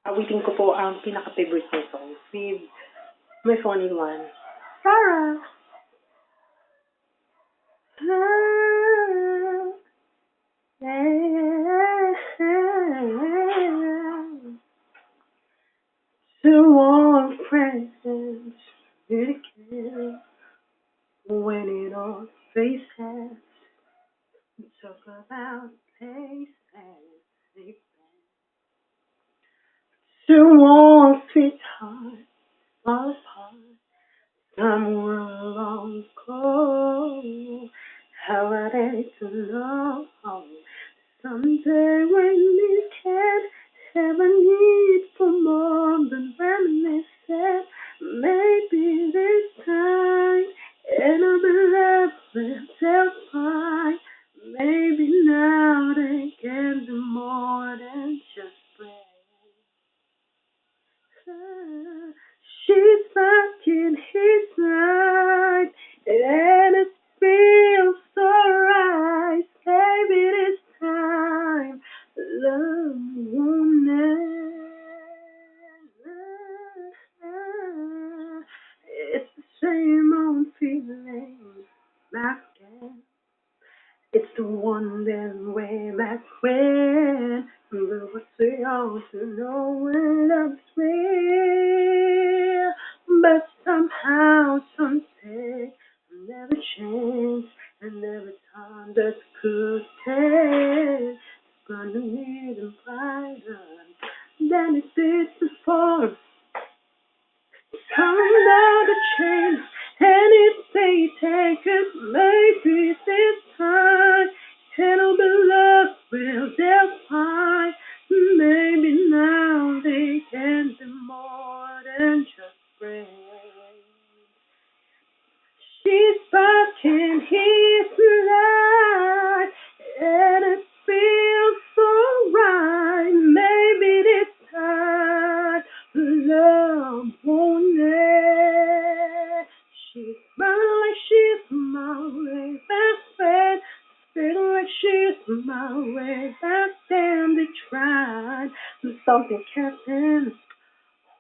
Awitin ko po ang pinaka-favorite kong song with my funny one. Sarah! To warm presents, really care when it all faces. Talk about places. To warm sweetheart, fall apart. Somewhere along the coast, how I need to know someday when you can't have a need for more than reminiscence. Maybe this time, and I'll be left with terrified. Maybe now they can do more than just friends. She's back in his life, and it feels so right. Maybe this time, love won't end. It's the same old feeling back again. It's the one that way back when. But what's the odds to know when love's real? But somehow, someday, I never change, and every time that could take, it's gonna need a brighter than it did before. Come down the chain, and if they take it, maybe this time it'll be love will they'll find. Maybe now they can do more than just friends. She's back in his life, and it feels so right. Maybe this time love won't end. She's smiling like she's my way best friend. Feeling like she's my way back then. They tried, but something kept them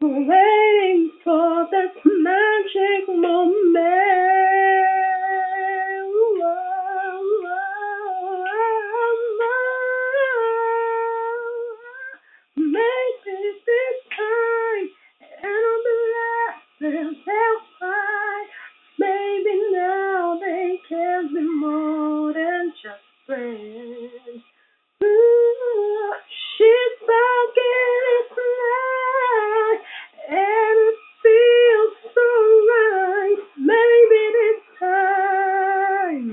waiting for this magic moment. Maybe this time it'll be less than they'll find. Maybe now they can be more than just friends. Ooh, she's back in his life, and it feels so right. Maybe this time,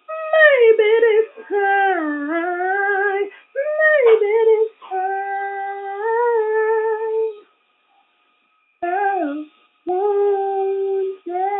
maybe this time, maybe this time, love won't end.